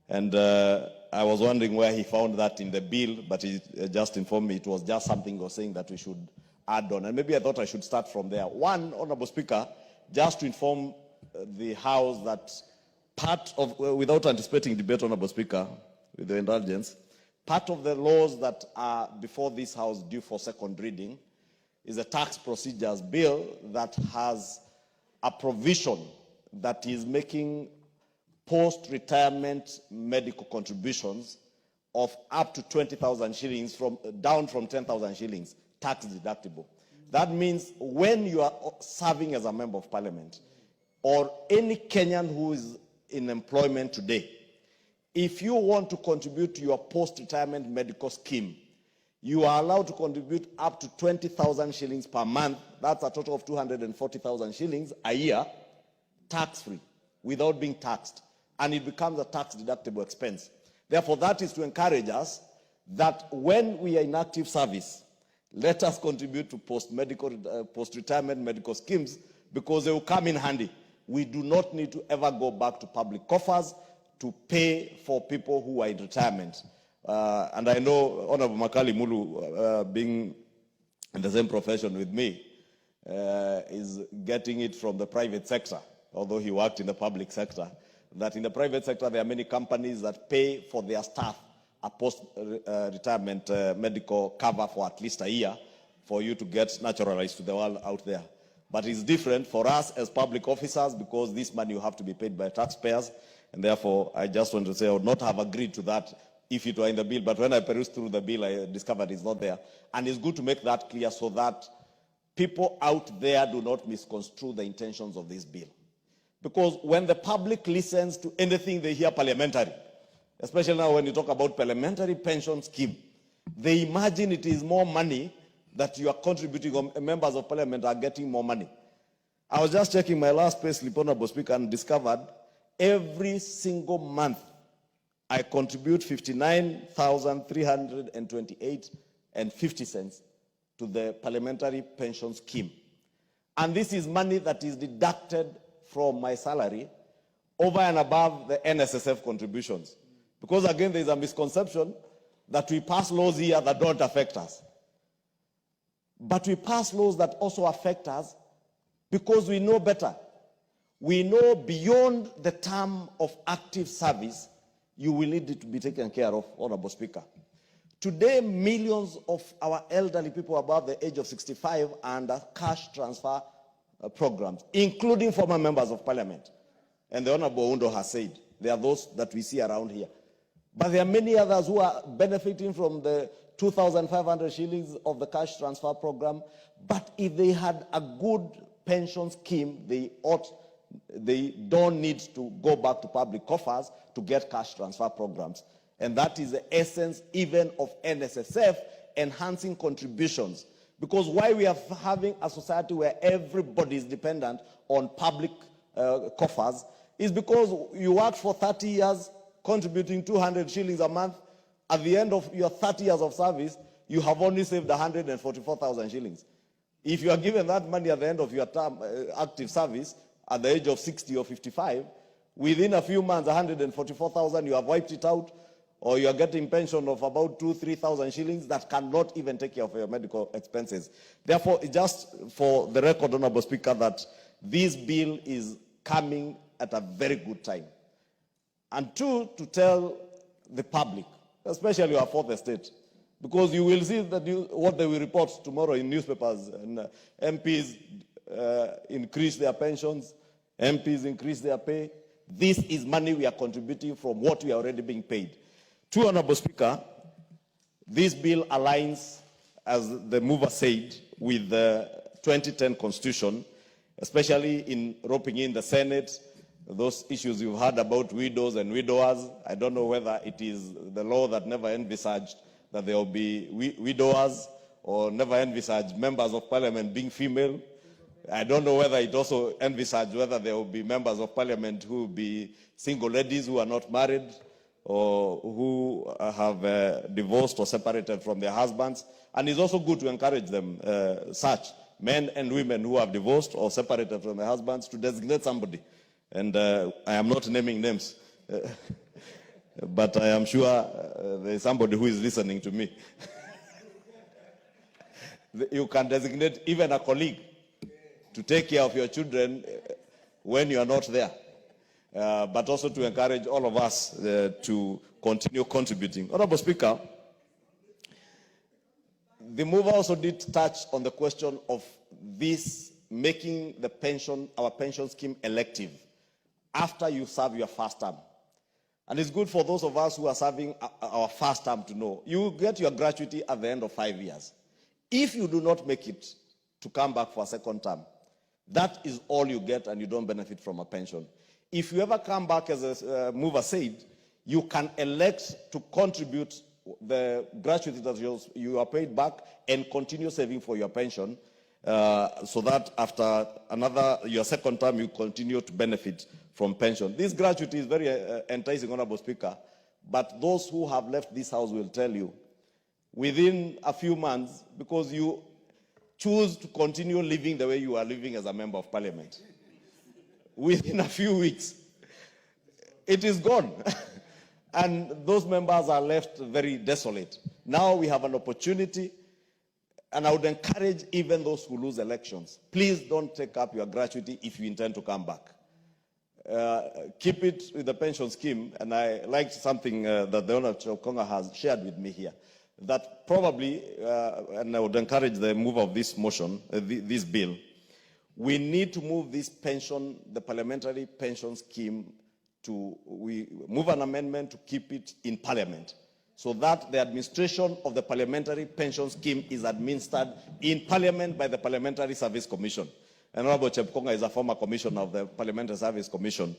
And I was wondering where he found that in the bill, but he just informed me it was just something he was saying that we should add on. And maybe I thought I should start from there. One, Honorable Speaker, just to inform the House that part of, without anticipating debate, Honorable Speaker, with your indulgence, part of the laws that are before this House due for second reading is a tax procedures bill that has a provision that is making post-retirement medical contributions of up to 20,000 shillings down from 10,000 shillings, tax deductible. That means when you are serving as a member of parliament or any Kenyan who is in employment today, if you want to contribute to your post-retirement medical scheme, you are allowed to contribute up to 20,000 shillings per month. That's a total of 240,000 shillings a year, tax-free, without being taxed. And it becomes a tax-deductible expense. Therefore, that is to encourage us that when we are in active service, let us contribute to post-retirement medical schemes because they will come in handy. We do not need to ever go back to public coffers to pay for people who are in retirement. And I know Honorable Makali Mulu, being in the same profession with me, is getting it from the private sector, although he worked in the public sector, that in the private sector there are many companies that pay for their staff a post-retirement medical cover for at least a year for you to get naturalized to the world out there. But it's different for us as public officers because this money will have to be paid by taxpayers. And therefore, I just want to say I would not have agreed to that if it were in the bill. But when I perused through the bill, I discovered it's not there. And it's good to make that clear so that people out there do not misconstrue the intentions of this bill. Because when the public listens to anything they hear parliamentary, especially now when you talk about parliamentary pension scheme, they imagine it is more money that you are contributing, or members of parliament are getting more money. I was just checking my last pay slip, Honorable Speaker, and discovered every single month I contribute 59,328.50 cents to the parliamentary pension scheme. And this is money that is deducted from my salary over and above the NSSF contributions. Because again, there is a misconception that we pass laws here that don't affect us. But we pass laws that also affect us because we know better. We know beyond the term of active service, you will need it to be taken care of, Honorable Speaker. Today, millions of our elderly people above the age of 65 are under cash transfer programs, including former members of parliament. And the Honorable Undo has said, there are those that we see around here. But there are many others who are benefiting from the 2,500 shillings of the cash transfer program. But if they had a good pension scheme, they don't need to go back to public coffers to get cash transfer programs. And that is the essence even of NSSF, enhancing contributions. Because why we are having a society where everybody is dependent on public coffers is because you worked for 30 years, contributing 200 shillings a month. At the end of your 30 years of service, you have only saved 144,000 shillings. If you are given that money at the end of your term, active service, at the age of 60 or 55, within a few months, 144,000, you have wiped it out, or you are getting pension of about 2,000-3,000 shillings that cannot even take care of your medical expenses. Therefore, just for the record, Honorable Speaker, that this bill is coming at a very good time. And two, to tell the public, especially our fourth estate, because you will see that what they will report tomorrow in newspapers, and MPs increase their pensions, MPs increase their pay. This is money we are contributing from what we are already being paid. Two, Honorable Speaker, this bill aligns, as the mover said, with the 2010 Constitution, especially in roping in the Senate, those issues you've heard about widows and widowers. I don't know whether it is the law that never envisaged that there will be widowers, or never envisaged members of parliament being female. I don't know whether it also envisaged whether there will be members of parliament who will be single ladies who are not married or who have divorced or separated from their husbands. And it's also good to encourage them, such men and women who have divorced or separated from their husbands, to designate somebody. And I am not naming names. but I am sure there is somebody who is listening to me. You can designate even a colleague to take care of your children when you are not there. But also to encourage all of us to continue contributing. Honorable Speaker, the mover also did touch on the question of this making the pension, our pension scheme elective after you serve your first term. And it's good for those of us who are serving our first term to know you get your gratuity at the end of 5 years. If you do not make it to come back for a second term, that is all you get and you don't benefit from a pension. If you ever come back, as a mover said, you can elect to contribute the gratuity that you are paid back and continue saving for your pension so that after your second term, you continue to benefit from pension. This gratuity is very enticing, Honorable Speaker, but those who have left this house will tell you, within a few months, because you choose to continue living the way you are living as a member of parliament, within a few weeks, it is gone. And those members are left very desolate. Now we have an opportunity, and I would encourage even those who lose elections, please don't take up your gratuity if you intend to come back. Keep it with the pension scheme, and I liked something that the Honorable Chokonga has shared with me here, that probably, and I would encourage the move of this motion, this bill, we need to move this pension, the parliamentary pension scheme, we move an amendment to keep it in parliament, so that the administration of the parliamentary pension scheme is administered in parliament by the Parliamentary Service Commission. And Honorable Chepkonga is a former commissioner of the Parliamentary Service Commission.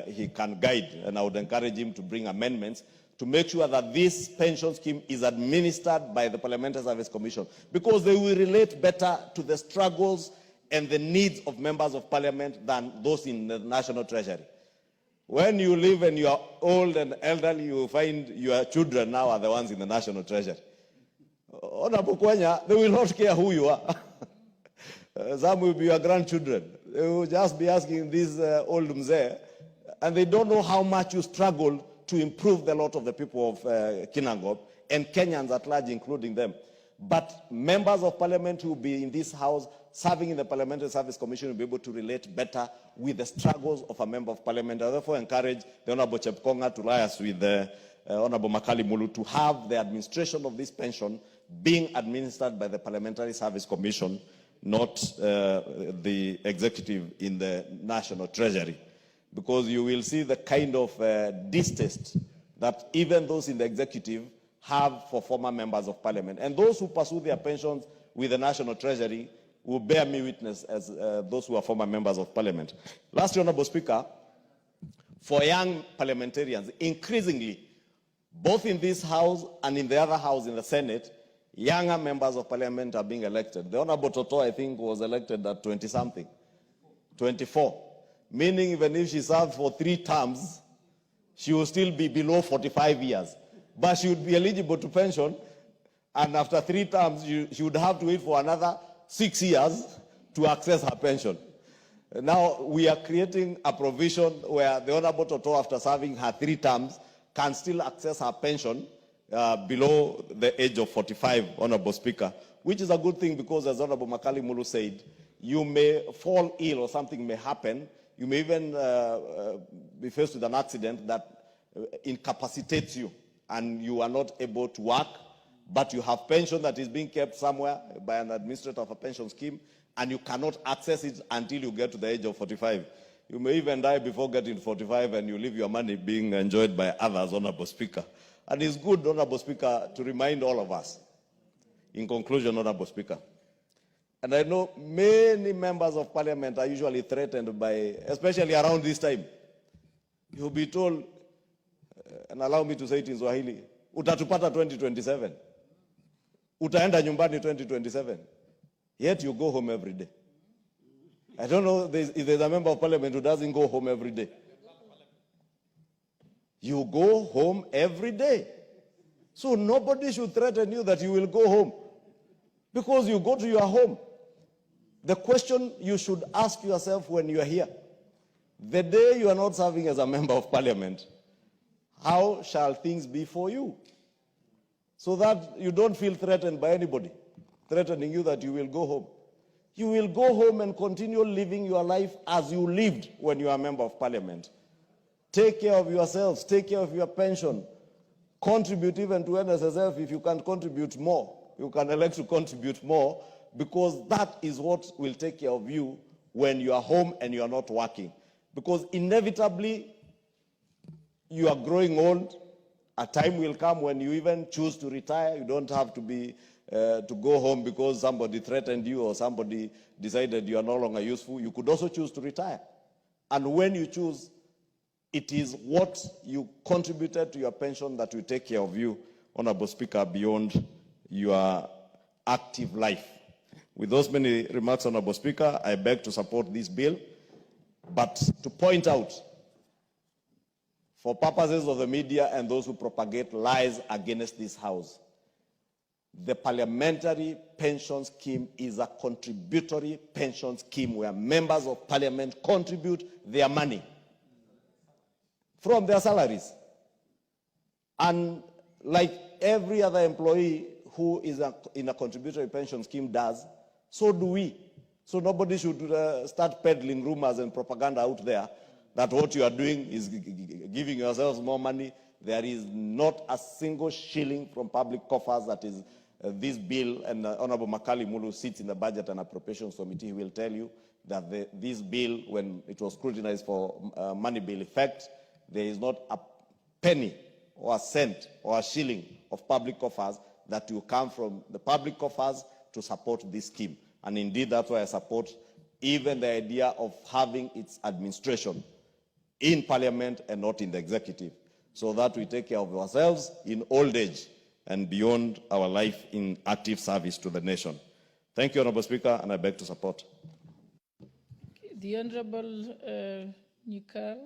He can guide, and I would encourage him to bring amendments to make sure that this pension scheme is administered by the Parliamentary Service Commission, because they will relate better to the struggles and the needs of members of parliament than those in the National Treasury. When you live and you are old and elderly, you find your children now are the ones in the National Treasury. Honorable Kwenya, they will not care who you are. Some will be your grandchildren. They will just be asking this old mzee, and they don't know how much you struggle to improve the lot of the people of Kinangop and Kenyans at large, including them. But members of parliament who will be in this house serving in the Parliamentary Service Commission will be able to relate better with the struggles of a member of parliament. I therefore encourage the Honorable Chepkonga to liaise with the Honorable Makali Mulu to have the administration of this pension being administered by the Parliamentary Service Commission, not the executive in the National Treasury. Because you will see the kind of distaste that even those in the executive have for former members of parliament. And those who pursue their pensions with the National Treasury will bear me witness as those who are former members of parliament. Lastly, Honorable Speaker, for young parliamentarians, increasingly, both in this house and in the other house in the Senate, younger members of parliament are being elected. The Honorable Toto, I think, was elected at 20-something, 24. Meaning even if she served for 3 terms, she will still be below 45 years. But she would be eligible to pension, and after 3 terms, she would have to wait for another 6 years to access her pension. Now, we are creating a provision where the Honorable Toto, after serving her 3 terms, can still access her pension below the age of 45, Honorable Speaker, which is a good thing because, as Honorable Makali Mulu said, you may fall ill or something may happen. You may even be faced with an accident that incapacitates you and you are not able to work, but you have pension that is being kept somewhere by an administrator of a pension scheme, and you cannot access it until you get to the age of 45. You may even die before getting to 45, and you leave your money being enjoyed by others, Honorable Speaker. And it's good, Honorable Speaker, to remind all of us, in conclusion, Honorable Speaker, and I know many members of parliament are usually threatened by, especially around this time, you'll be told, and allow me to say it in Swahili, utatupata 2027. Utaenda nyumbani 2027. Yet you go home every day. I don't know if there's a member of parliament who doesn't go home every day. You go home every day. So nobody should threaten you that you will go home, because you go to your home. The question you should ask yourself when you are here, the day you are not serving as a member of parliament, how shall things be for you? So that you don't feel threatened by anybody, threatening you that you will go home. You will go home and continue living your life as you lived when you are a member of parliament. Take care of yourselves, take care of your pension, contribute even to NSSF if you can contribute more. You can elect to contribute more, because that is what will take care of you when you are home and you are not working. Because inevitably, you are growing old. A time will come when you even choose to retire. You don't have to be to go home because somebody threatened you or somebody decided you are no longer useful. You could also choose to retire. And when you choose, it is what you contributed to your pension that will take care of you, Honorable Speaker, beyond your active life. With those many remarks, Honorable Speaker, I beg to support this bill, but to point out, for purposes of the media and those who propagate lies against this House, the parliamentary pension scheme is a contributory pension scheme where members of parliament contribute their money from their salaries. And like every other employee who is in a contributory pension scheme does, so do we. So nobody should start peddling rumors and propaganda out there that what you are doing is giving yourselves more money. There is not a single shilling from public coffers that is this bill, and Honorable Makali Mulu sits in the Budget and Appropriations Committee. He will tell you that this bill, when it was scrutinized for money bill effect, there is not a penny or a cent or a shilling of public coffers that will come from the public coffers to support this scheme. And indeed, that's why I support even the idea of having its administration in Parliament and not in the executive, so that we take care of ourselves in old age and beyond our life in active service to the nation. Thank you, Honorable Speaker, and I beg to support. The Honorable Nikal.